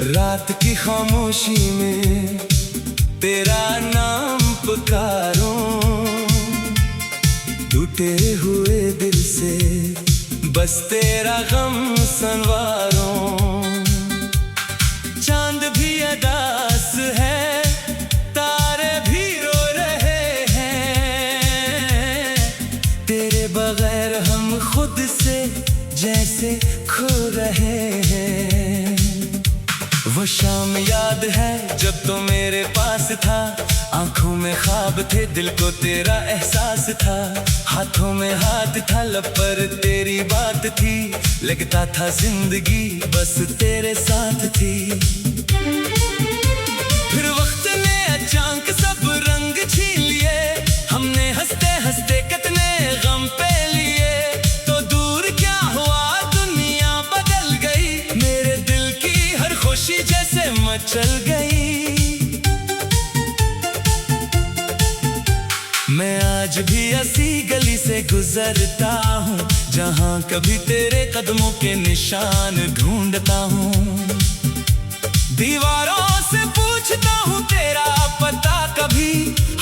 रात की खामोशी में तेरा नाम पुकारूं, टूटे हुए दिल से बस तेरा गम संवारूं। चांद भी अदास है, तारे भी रो रहे हैं, तेरे बगैर हम खुद से जैसे खो रहे हैं। वो शाम याद है जब तो मेरे पास था, आंखों में ख्वाब थे, दिल को तेरा एहसास था। हाथों में हाथ था, लब पर तेरी बात थी, लगता था जिंदगी बस तेरे साथ थी। फिर वक्त ने अचानक सब रंग छीन लिए, हमने हंसते हंसते कितने गम पे लिए। तो दूर क्या हुआ, दुनिया बदल गई, मेरे दिल की हर खुशी जैसे मचल गई। मैं आज भी ऐसी गली से गुजरता हूँ, जहाँ कभी तेरे कदमों के निशान ढूंढता हूँ। दीवारों से पूछता हूँ तेरा पता, कभी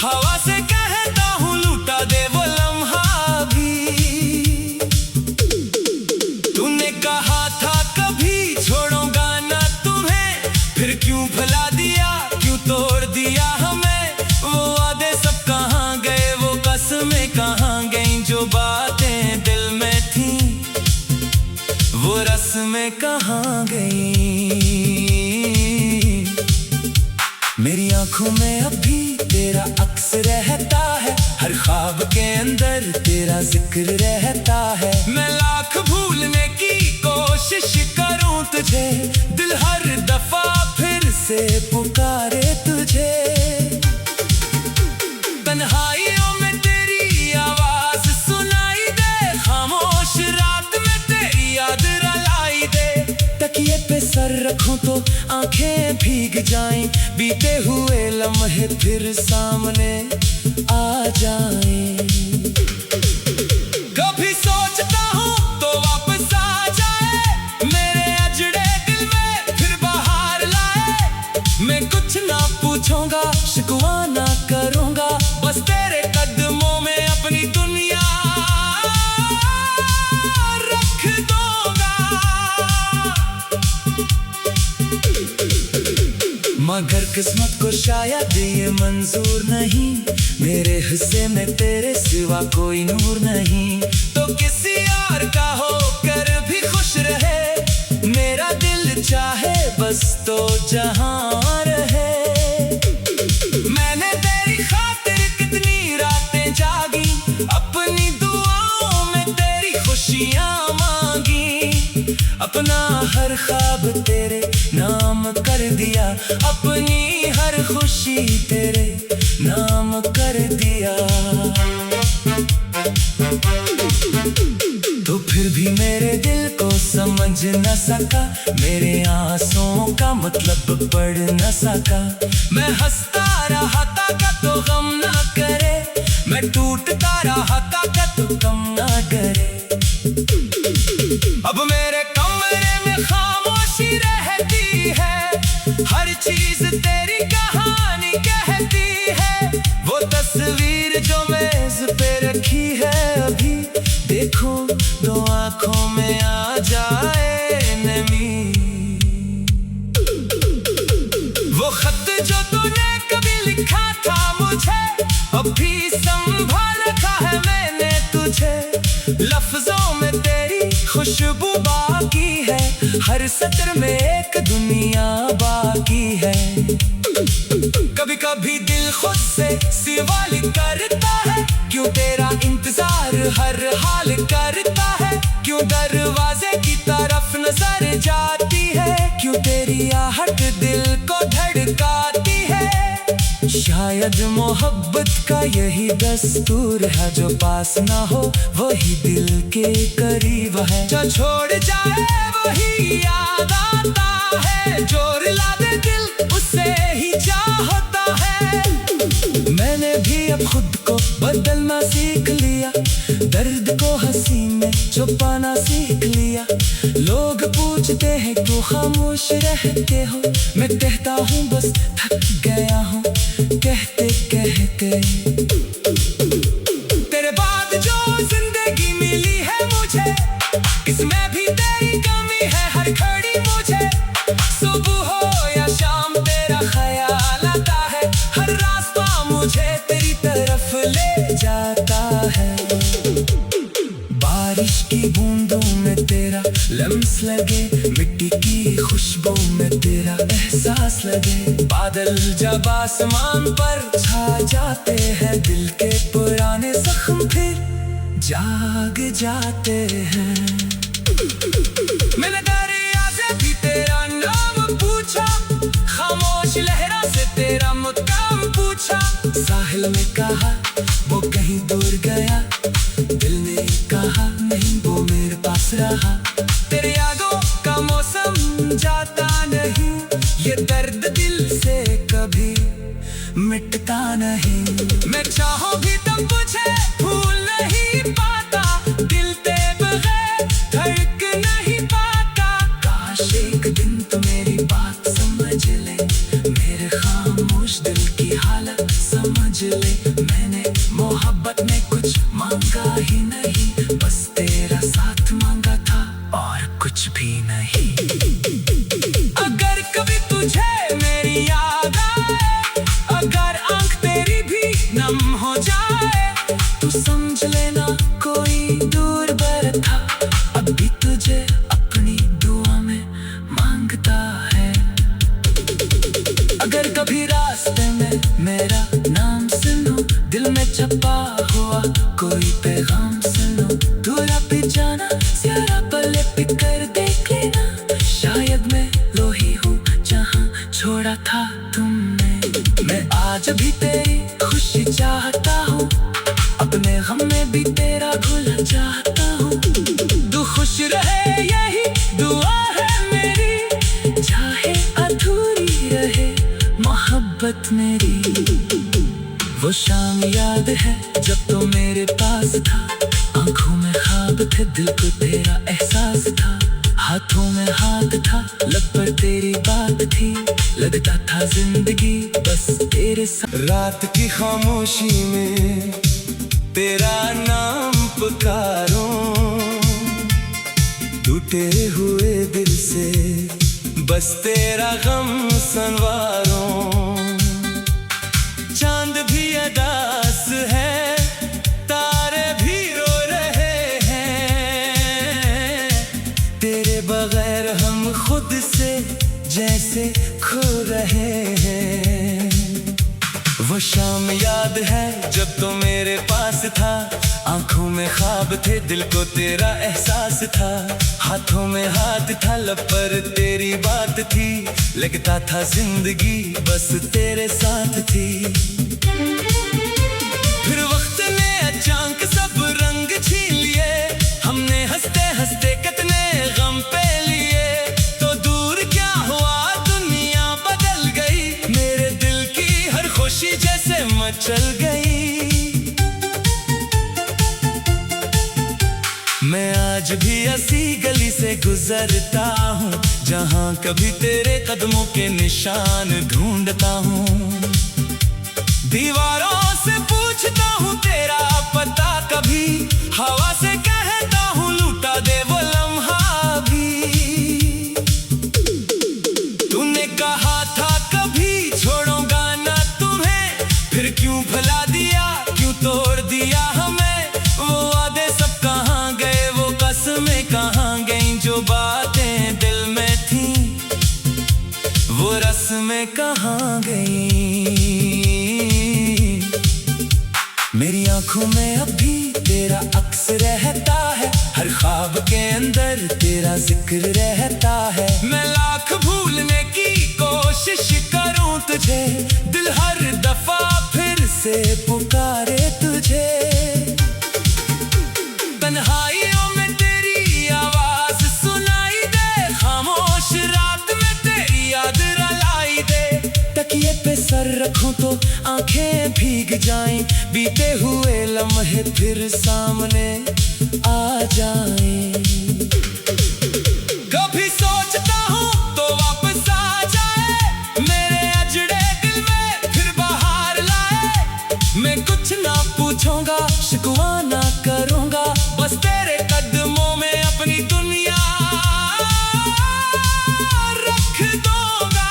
हवा से कहता हूँ लूटा दे वो लम्हा भी। तूने कहा था कभी छोड़ूंगा ना तुम्हें, फिर क्यों भुला दिया, क्यों तोड़ दिया हमें। वो वादे सब कहाँ गए, वो कसमें कहाँ गईं, जो बातें दिल में थी वो रस्में कहाँ गईं। मेरी आंखों में अभी तेरा अक्स रहता है, हर ख्वाब के अंदर तेरा जिक्र रहता है। मैं लाख भूलने की कोशिश करूं तुझे, दिल हर दफा फिर से पुकारे तुझे। तन्हाइयों में तेरी आवाज सुनाई दे, खामोश रात में तेरी याद रुलाई दे। तकिए पे सर रखूं तो आंखें भीग जाएं, बीते हुए लम्हे फिर सामने आ जाएं। कभी सोचता हूँ तो वापस आ जाए, मेरे अजड़े दिल में फिर बाहर लाए। मैं कुछ ना पूछूंगा, शिकवा ना करूंगा, बस तेरे कदमों में अपनी दुनिया रख दूंगा। मगर किस्मत को शायद ये मंजूर नहीं, मेरे हिस्से में तेरे सिवा कोई नूर नहीं। तो किसी और का होकर भी खुश रहे, मेरा दिल चाहे बस तो जहां रहे। मैंने तेरी खातिर कितनी रातें जागी, अपनी दुआओं में तेरी खुशियां मांगी। अपना हर ख्वाब तेरे नाम कर दिया, अपनी हर खुशी तेरे नाम कर दिया। तो फिर भी मेरे दिल को समझ न सका, मेरे आंसुओं का मतलब पढ़ न सका। मैं हंसता रहा था का तो गम ना करे, मैं टूटता रहा था का तो गम ना करे। अब मेरे कमरे में खामोशी रहती है, हर चीज तेरी कहानी कहती है। वो तस्वीर जो मेज पे रखी है अभी, देखो दो आंखों में आ जाए नमी। वो खत जो तूने कभी लिखा था मुझे, अभी संभाल रखा है मैंने तुझे। लफ्जों में तेरी खुशबू बाकी है, हर सत्र में एक दुनिया बाकी है। कभी कभी दिल खुद से सवाल करता है, क्यों तेरा इंतजार हर हाल करता है। क्यों दरवाजे की तरफ नजर जाती है, क्यों तेरी आहट दिल को धड़काती है। शायद मोहब्बत का यही दस्तूर है, जो पास ना हो वही दिल के करीब है। जो छोड़ जाए वही याद आता है, जो रुला दे दिल उससे ही चाहता है। मैंने भी अब खुद को बदलना सीख लिया, दर्द को हंसी में छुपाना सीख लिया। लोग पूछते हैं क्यों खामोश रहते हो, लम्स लगे, मिट्टी की खुशबू में तेरा एहसास लगे। बादल जब आसमान पर छा जाते हैं, दिल के पुराने जख्म फिर जाग जाते हैं। मैंने दरिया से भी तेरा नाम पूछा, खामोश लहरा से तेरा मुकाम पूछा। साहिल ने कहा वो कहीं दूर गया, दिल ने कहा नहीं वो मेरे पास रहा। तेरे यादों का मौसम जाता नहीं, ये दर्द दिल से कभी मिटता नहीं। मैं चाहूं भी तब मुझे भूल नहीं पाता, दिल तेरे बगैर धड़क नहीं पाता। काश एक दिन तो मेरी बात समझ ले, मेरे खामोश दिल की हालत समझ ले। मैंने मोहब्बत में कुछ मांगा ही नहीं, बस तेरा साथ मांगा था और कुछ भी नहीं। अगर कभी तुझे मेरी याद आए, अगर आंख तेरी भी नम हो जाए, तू समझ लेना कोई दूर बर था, अभी तुझे अपनी दुआ में मांगता है। अगर कभी रास्ते में मेरा नाम सुनो, दिल में छपा हुआ कोई पैगाम सुनो, दूरा पे जाना ज़रा पले पिक कर देख लेना। शायद मैं लोही हूँ जहाँ छोड़ा था तुमने। मैं आज भी तेरी खुशी चाहता हूँ, अपने गम में भी तेरा भूलना चाहता हूँ। तू खुश रहे यही दुआ है मेरी, चाहे अधूरी रहे मोहब्बत मेरी। वो शाम याद है जब तो मेरे पास था, आंखों में ख्वाब थे, दिल को तेरा एहसास था। हाथों में हाथ था, लब पर तेरी बात थी, लगता था जिंदगी बस तेरे साथ। रात की खामोशी में तेरा नाम पुकारूं, टूटे हुए दिल से बस तेरा गम संवारूं। चांद भी अदास है, तारे भी रो रहे हैं, तेरे बगैर हम खुद से जैसे खो रहे हैं। वो शाम याद है जब तो मेरे पास था, आंखों में ख्वाब थे, दिल को तेरा एहसास था। हाथों में हाथ था, लब पर तेरी बात थी, लगता था जिंदगी बस तेरे साथ थी। फिर वक्त ने अचानक सब रंग छीन लिए, हमने हंसते हंसते कितने गम पे लिए। तो दूर क्या हुआ दुनिया बदल गई, मेरे दिल की हर खुशी जैसे मचल गई। मैं आज भी ऐसी गली से गुजरता हूँ, जहाँ कभी तेरे कदमों के निशान ढूंढता हूँ। दीवारों से पूछता हूँ तेरा पता, कभी हवा से कहता हूँ लूटा दे वो लम्हा भी। तूने कहा था कभी छोड़ूंगा ना तुम्हें, फिर क्यों भुला दिया, क्यों तोड़ दिया हमें। वो वादे सब कहाँ गए, वो कसमें कहाँ गईं, जो बातें दिल में थी वो रस्में कहाँ गईं। मेरी आंखों में अभी तेरा अक्स रहता है, हर ख्वाब के अंदर तेरा जिक्र रहता है। मैं लाख भूलने की कोशिश करूं तुझे, दिल हर दफा फिर से पुकारे तुझे। तन्हाइयों में तेरी आवाज सुनाई दे, खामोश रात में तेरी याद रुलाई दे। तकिए पे सर रखूं तो आंखें भीग जाएं, बीते हुए लम्हे फिर सामने आ जाएं। कभी सोचता हूँ तो वापस आ जाए, मेरे अजड़े दिल में फिर बाहर लाए। मैं कुछ ना पूछूंगा, शिकवा ना करूंगा, बस तेरे कदमों में अपनी दुनिया रख दूंगा।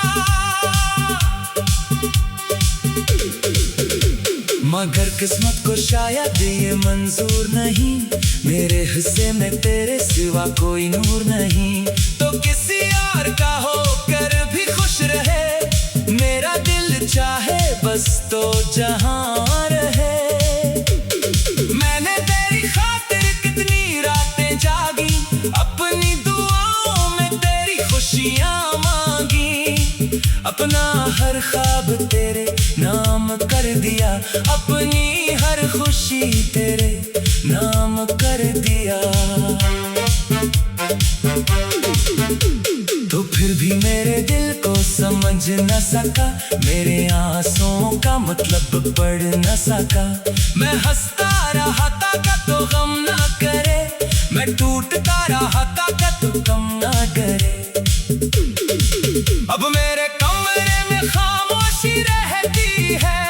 मगर किस्मत को शायद ये मंजूर नहीं, मेरे हिस्से में तेरे सिवा कोई नूर नहीं। तो किसी और का होकर भी खुश रहे, मेरा दिल चाहे बस तो जहां रहे। मैंने तेरी खातिर कितनी रातें जागी, अपनी दुआओं में तेरी खुशियां मांगी। अपना हर ख्वाब तेरे नाम कर दिया, अपनी हर खुशी तेरे नाम कर दिया। तो फिर भी मेरे दिल को समझ न सका, मेरे आंसुओं का मतलब पढ़ न सका। मैं हंसता रहा था का तो गम ना करे, मैं टूटता रहा था का तो कम ना करे। अब मेरे कमरे में खामोशी रहती है,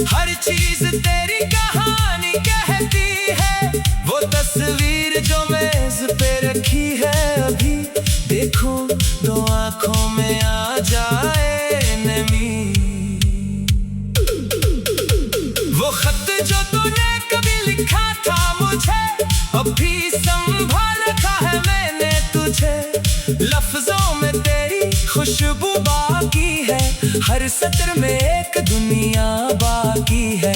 हर चीज तेरी कहानी कहती है। वो तस्वीर जो मेज पे रखी है अभी, देखो दो आंखों में आ जाए नमी। वो खत जो तूने कभी लिखा था मुझे, अभी संभाल रखा है मैंने तुझे। लफ्जों में तेरी खुशबू बाकी है, हर सत्र में एक दुनिया बाकी है।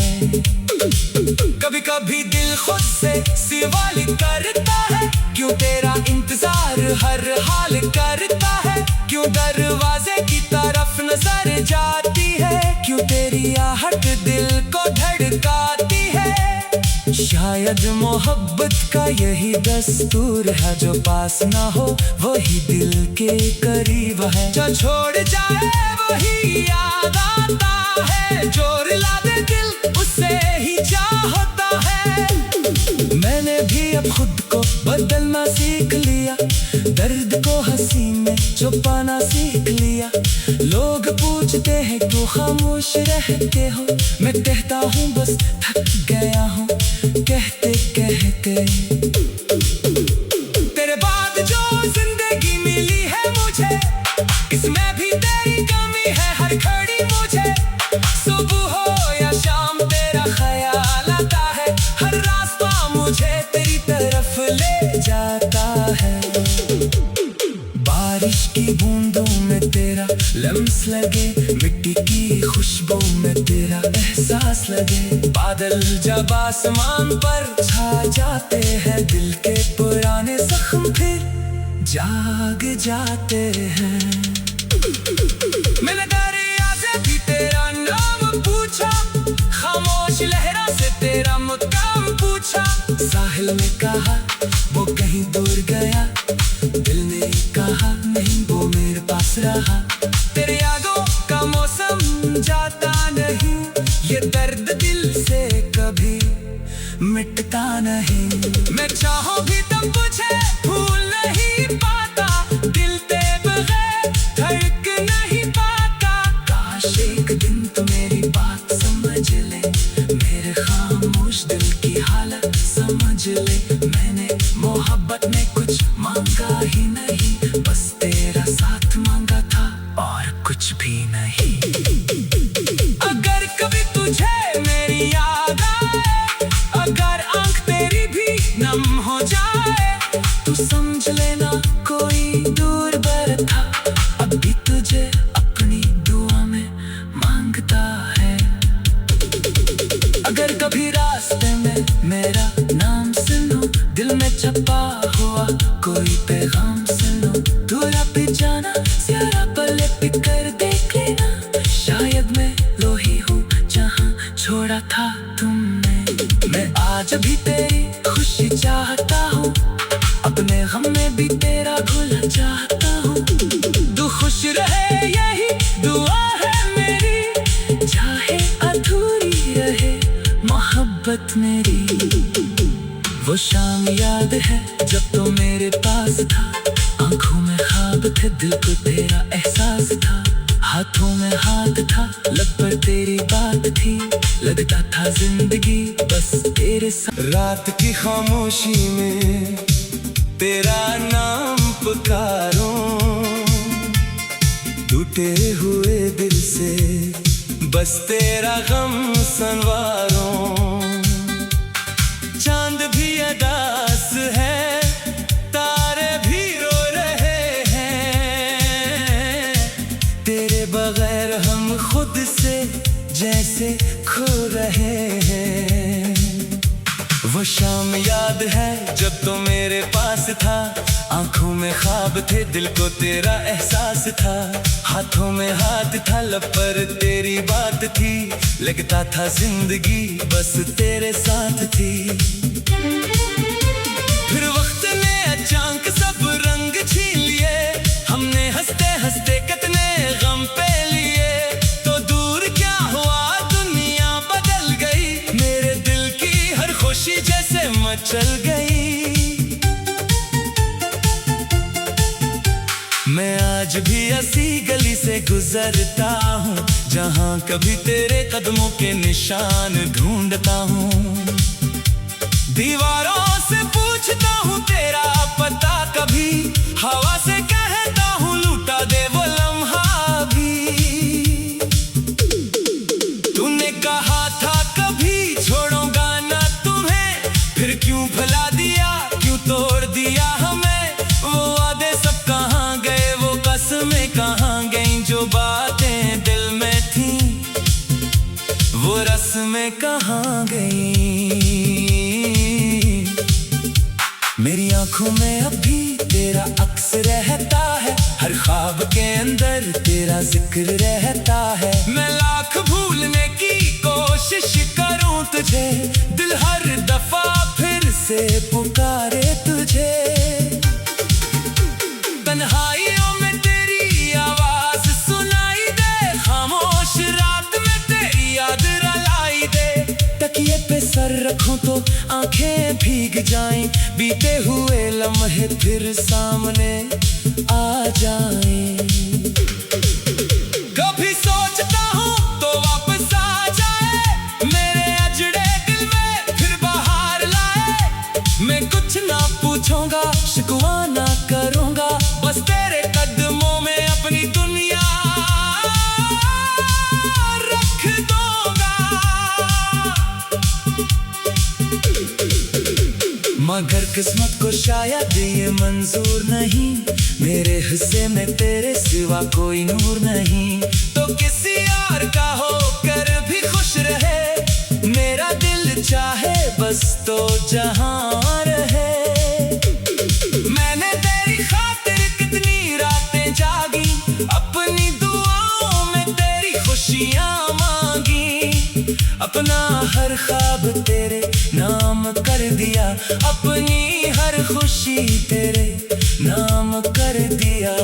कभी कभी दिल खुद से सवाल करता है, क्यों तेरा इंतजार हर हाल करता है। क्यों दरवाजे की तरफ नजर जाती है, क्यों तेरी आहट दिल को धड़काती है। शायद मोहब्बत का यही दस्तूर है, जो पास ना हो वही दिल के करीब है। जो छोड़ जाए वही याद आता है, जो रुला दे दिल उससे ही चाहता है। मैंने भी अब खुद को बदलना सीख लिया, दर्द को हंसी में छुपाना सीख लिया। लोग पूछते हैं क्यों खामोश रहते हो, मैं कहता हूँ बस थक गया हूँ कहते कहते। तेरे बाद जो जिंदगी मिली है मुझे, इसमें भी तेरी कमी है हर घड़ी मुझे। सुबह हो या शाम तेरा ख्याल आता है, हर रास्ता मुझे तेरी तरफ ले जाता है। बारिश की बूंदों में तेरा लम्स लगे, मिट्टी की खुशबू में तेरा एहसास लगे। बादल जब आसमान पर छा जाते हैं, दिल के पुराने जख्म फिर जाग जाते हैं। मैंने दरिया से भी तेरा नाम पूछा, खामोश लहरा से तेरा मुकाम पूछा। साहिल ने कहा वो कहीं दूर गया, दिल ने कहा नहीं वो मेरे पास रहा। तेरे यादों का मौसम जाता नहीं, ये दर्द दिल से कभी मिटता नहीं। मैं चाहूं भी तब मुझे भूल नहीं पाता, दिल ते बगैर धड़क नहीं पाता। काश एक दिन तो मेरी बात समझ ले, मेरे खामोश दिल की हालत समझ ले। मैंने मोहब्बत में कुछ मांगा ही नहीं, बस तेरा साथ मांगा था और कुछ भी नहीं। अगर कभी तुझे मेरी याद आए, अगर आंख तेरी भी नम हो जाए, तू समझ लेना कोई दूर बर था, अभी तुझे अपनी दुआ में मांगता है। अगर कभी रास्ते में मेरा नाम सुनो, दिल में छपा हुआ कोई पैगाम सुनो। दूरा पे जाना ज़रा पले पिट कर देख लेना, शायद मैं लोही हूँ जहाँ छोड़ा था तुमने। मैं आज भी तेरी खुशी चाहता हूँ, अपने गम में भी तेरा भूलना चाहता हूँ। तू खुश रहे यही दुआ है मेरी, चाहे अधूरी रहे मोहब्बत मेरी। वो शाम याद है जब तो मेरे पास था, आंखों में ख्वाब थे दिल को तेरा एहसास था। हाथों में हाथ था लब पर तेरी बात थी, लगता था जिंदगी बस तेरे साथ। रात की खामोशी में तेरा नाम पुकारूं, टूटे हुए दिल से बस तेरा गम संवारों। चांद भी उदास है, तारे भी रो रहे हैं, तेरे बगैर हम खुद से जैसे खो रहे हैं। वो शाम याद है जब तो मेरे पास था, आंखों में ख्वाब थे, दिल को तेरा एहसास था। हाथों में हाथ था, लब पर तेरी बात थी, लगता था जिंदगी बस तेरे साथ थी। फिर वक्त ने अचानक सब रंग छीन लिए, हमने हंसते हंसते कितने गम पे लिए। तो दूर क्या हुआ, दुनिया बदल गई, मेरे दिल की हर खुशी जैसे मचल गई। मैं आज भी ऐसी गली से गुजरता हूँ, जहाँ कभी तेरे कदमों के निशान ढूंढता हूँ। दीवारों से पूछता हूँ तेरा पता, कभी हवा से कहता हूँ लूटा दे वो लम्हा भी। तूने कहा था कभी छोड़ूंगा ना तुम्हें, फिर क्यों भुला दिया, क्यों तोड़ दिया हमें। वो वादे सब कहाँ गए, वो कसमें कहाँ गईं, जो बातें दिल में थी वो रस्में कहाँ गईं। मेरी आंखों में अब भी तेरा अक्स रहता है, हर ख्वाब के अंदर तेरा जिक्र रहता है। मैं लाख भूलने की कोशिश करूं तुझे, दिल हर दफा फिर से पुकारे तुझे। तन्हाइयों में तेरी आवाज सुनाई दे, खामोश रात में तेरी याद रुलाई दे। तकिए पे सर रखूं तो आंखें भीग जाएं, बीते हुए लम्हे फिर सामने आ जाएं। कभी सोचता हूँ तो वापस आ जाए, मेरे अजड़े दिल में फिर बाहर लाए। मैं कुछ ना पूछूंगा, शिकवा ना करूंगा, बस तेरे कदमों में अपनी दुनिया रख दूंगा। मगर किस्मत को शायद ये मंजूर नहीं, मेरे हिस्से में तेरे सिवा कोई नूर नहीं। तो किसी और का होकर भी खुश रहे, मेरा दिल चाहे बस तो जहां रहे। मैंने तेरी खातिर कितनी रातें जागी, अपनी दुआओं में तेरी खुशियां मांगी। अपना हर ख्वाब तेरे नाम कर दिया, अपनी हर खुशी तेरे नाम कर दिया।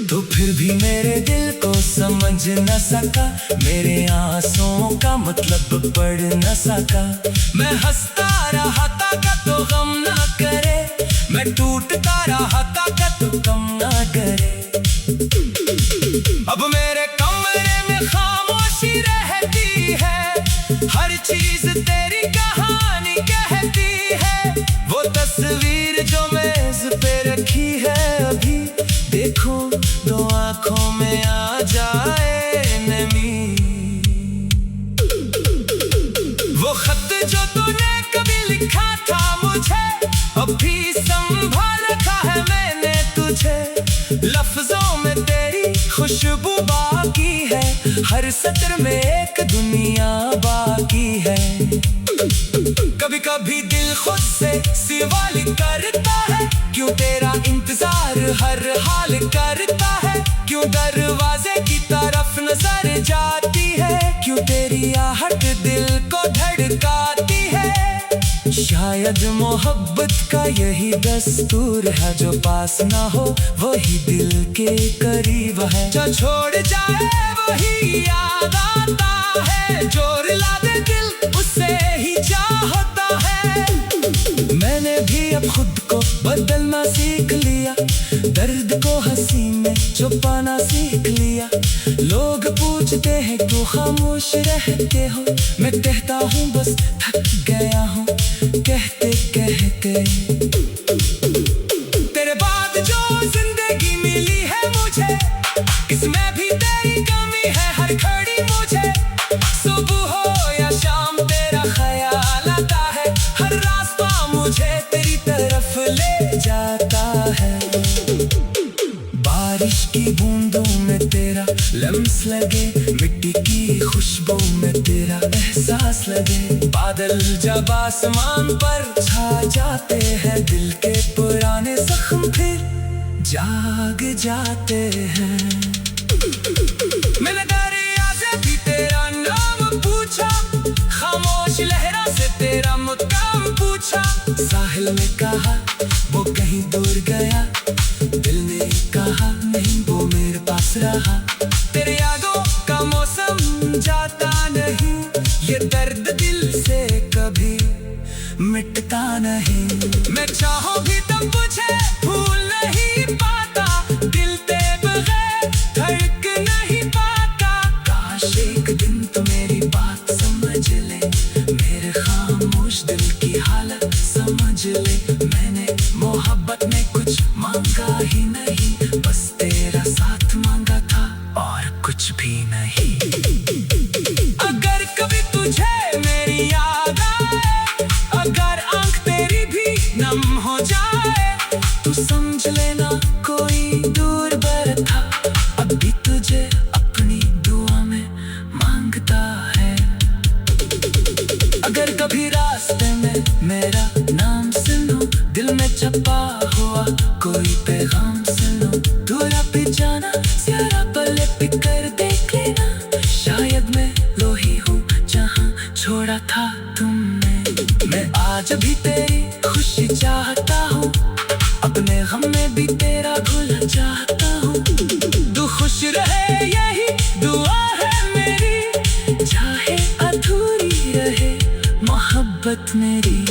तो फिर भी मेरे दिल को समझ न सका, मेरे आंसुओं का मतलब पढ़ न सका। मैं हंसता रहा था का तो गम ना करे, मैं टूटता रहा था का तो गम ना करे। अब मेरे कमरे में खामोशी रहती है, हर चीज तेरी कहानी कहती है। वो तस्वीर जो मेज पे रखी है अभी, देखो दो आंखों में आ जाए नमी। वो खत जो तूने कभी लिखा था मुझे, अब भी संभाल रखा है मैंने तुझे। लफ्जों में तेरी खुशबू बाकी है, हर सत्र में एक दुनिया बाकी है। कभी कभी दिल खुद से सवाल करता है, क्यों तेरा इंतजार हर हाल करता है। क्यों दरवाजे की तरफ नजर जाती है, क्यों तेरी आहट दिल को धड़काती है। शायद मोहब्बत का यही दस्तूर है, जो पास ना हो वही दिल के करीब है। जो छोड़ जाए वही याद आता है, जो रुला दे दिल उससे ही चाहता है। मैंने भी अब खुद को बदलना सीख लिया, दर्द को हंसी में छुपाना सीख लिया। लोग पूछते हैं क्यों खामोश रहते हो, मैं कहता हूँ बस थक गया हूँ कहते कहते। तेरे बाद जो बारिश की बूंदों में तेरा लम्स लगे, मिट्टी की खुशबू में तेरा एहसास लगे। बादल जब आसमान पर छा जाते हैं, दिल के पुराने जख्म फिर जाग जाते हैं। मैंने दरिया से भी तेरा नाम पूछा, खामोश लहरों से तेरा मुकाम पूछा। साहिल ने कहा वो कहीं दूर गया, दिल ने कहा नहीं वो मेरे पास रहा। तेरे यादों का मौसम जाता नहीं, ये दर्द दिल से कभी मिटता नहीं। मैं चाहूं भी तब मुझे भूल नहीं पाता, दिल तेरे बगैर धड़क नहीं पाता। काश एक दिन तो मेरी बात समझ ले, मेरे खामोश दिल की हालत समझ ले। मैंने मोहब्बत में कुछ मांगा ही नहीं, बस तेरा साथ मांगा था और कुछ भी नहीं। अगर कभी तुझे मेरी याद आए, अगर आंख तेरी भी नम हो जाए, तू समझ लेना कोई दूर बर था, अब भी तुझे अपनी दुआ में मांगता है। अगर कभी रास्ते में मेरा नाम सुनो, दिल में छपा हुआ कोई पैगाम सुनो, दूर भी जाना जरा पले पिक कर देख लेना, शायद मैं लो ही हूँ जहाँ छोड़ा था तुमने। मैं आज भी तेरी खुशी चाहता हूँ, अपने गम में भी तेरा भूलना चाहता हूँ। तू खुश रहे यही दुआ है मेरी, चाहे अधूरी रहे मोहब्बत मेरी।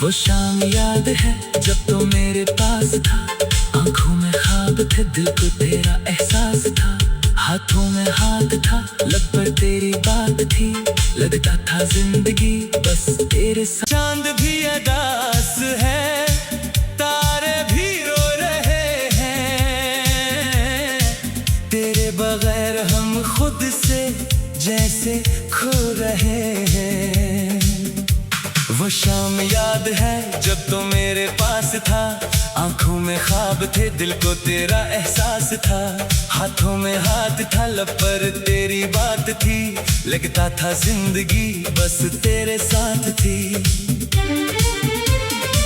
वो शाम याद है जब तो मेरे पास था, आंखों में ख्वाब थे, दिल को तेरा एहसास था। हाथों में हाथ था, लब पर तेरी बात थी, लगता था जिंदगी बस तेरे साथ। चांद भी अदास है, तारे भी रो रहे हैं, तेरे बगैर हम खुद से जैसे खो रहे हैं। वो शाम याद है जब तो मेरे पास था, आंखों में ख्वाब थे, दिल को तेरा एहसास था। हाथों में हाथ था, लब पर तेरी बात थी, लगता था जिंदगी बस तेरे साथ थी।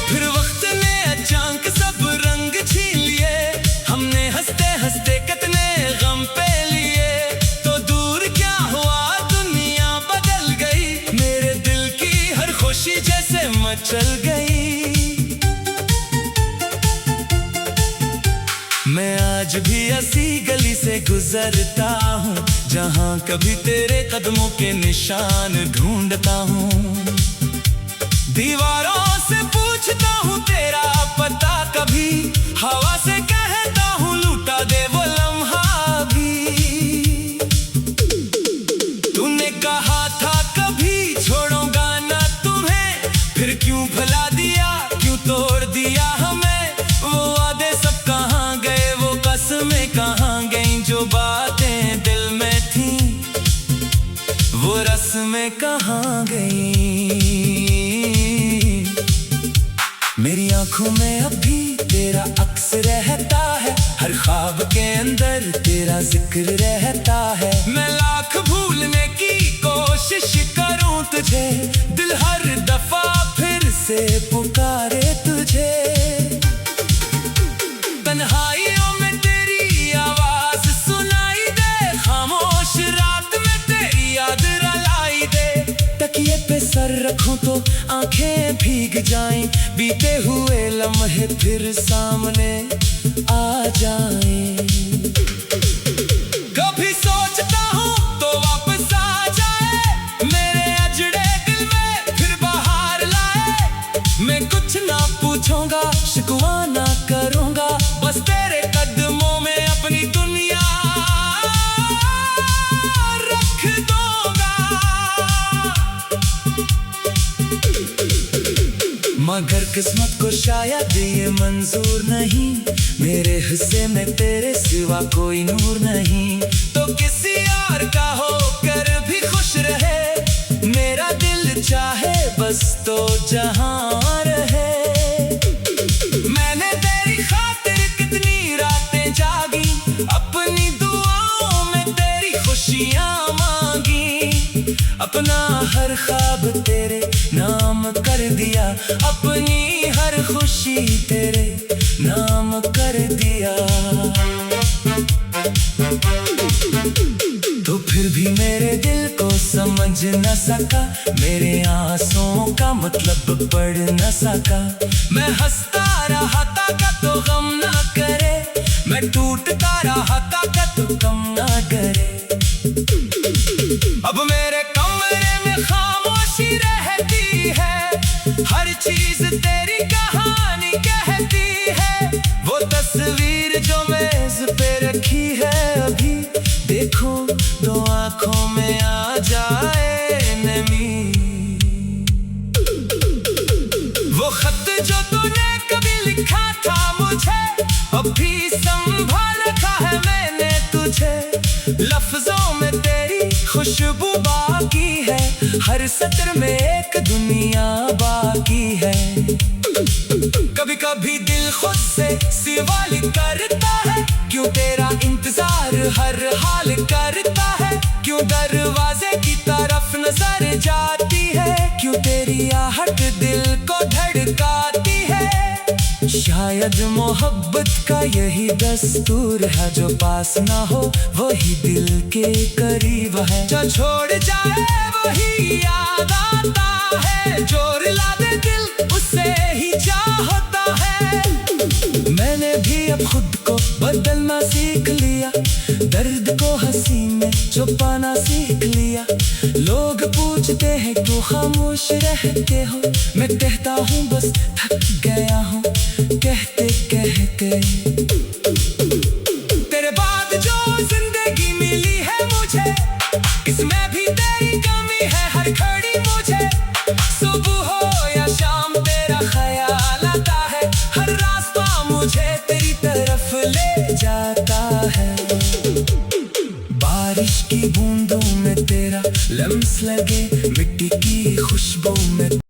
फिर वक्त ने अचानक सब रंग छीन लिए, हमने हंसते हंसते कितने गम पे लिए। तो दूर क्या हुआ दुनिया बदल गई, मेरे दिल की हर खुशी जैसे मचल गई। मैं आज भी ऐसी गली से गुजरता हूँ, जहाँ कभी तेरे कदमों के निशान ढूंढता हूँ। दीवारों से पूछता हूँ तेरा पता, कभी हवा से कहता हूँ लूटा दे वो लम्हा भी। तूने कहा था कभी छोड़ूंगा ना तुम्हें, फिर क्यों भुला दिया, क्यों तोड़ दिया हमें। वो वादे सब कहाँ गए, वो कसमें कहाँ गईं, जो बातें दिल में थीं वो रस्में कहाँ गईं। मेरी आंखों में अभी तेरा अक्स रहता है, हर ख्वाब के अंदर तेरा जिक्र रहता है। मैं लाख भूलने की कोशिश करूं तुझे, दिल हर दफा फिर से पुकारे तुझे। तन्हाइयों में तेरी आवाज सुनाई दे, खामोश रात में तेरी याद रुलाई दे। तकिए पे सर रखूं तो आंखें भीग जाएं, बीते हुए लम्हे फिर सामने आ जाएं। कभी सोचता हूँ तो वापस आ जाए, मेरे अजड़े दिल में फिर बाहर लाए। मैं कुछ ना पूछूंगा, शिकवा ना करूंगा, बस तेरे कदमों में अपनी दुनिया रख दूंगा। मगर किस्मत को शायद ये मंजूर नहीं, मेरे हिस्से में तेरे सिवा कोई नूर नहीं। तो किसी और का होकर भी खुश रहे, मेरा दिल चाहे बस तो जहां रहे। मैंने तेरी खातिर कितनी रातें हर ख्वाब तेरे नाम कर दिया, अपनी हर खुशी तेरे नाम कर दिया। तो फिर भी मेरे दिल को समझ न सका, मेरे आंसुओं का मतलब पढ़ न सका। मैं हंसता रहा था का तो गम ना करे, मैं टूटता रहा था का तो कम ना करे। अब मेरे कमरे में खामोशी रहती है, हर चीज तेरी कहानी कहती है। वो तस्वीर जो मेज पे रखी है अभी, देखो दो आंखों में आ जाए नमी। वो खत जो तूने कभी लिखा था मुझे, अभी संभाल रखा है मैंने तुझे। लफ्जों में तेरी खुशबू बाकी है, हर सत्र में एक दुनिया बाकी है। कभी कभी दिल खुद से सवाल करता है, क्यों तेरा इंतजार हर हाल करता है। क्यों दरवाजे की तरफ नजर जाती है, क्यों तेरी आहट दिल को धड़काती है। शायद मोहब्बत का यही दस्तूर है, जो पास ना हो वही दिल के करीब है। जो छोड़ जाए वही याद आता है, जो रुला दे दिल उससे ही चाहता है। मैंने भी अब खुद को बदलना सीख लिया, दर्द को हंसी में छुपाना सीख लिया। लोग पूछते हैं क्यों खामोश रहते हो, मैं कहता हूँ बस थक गया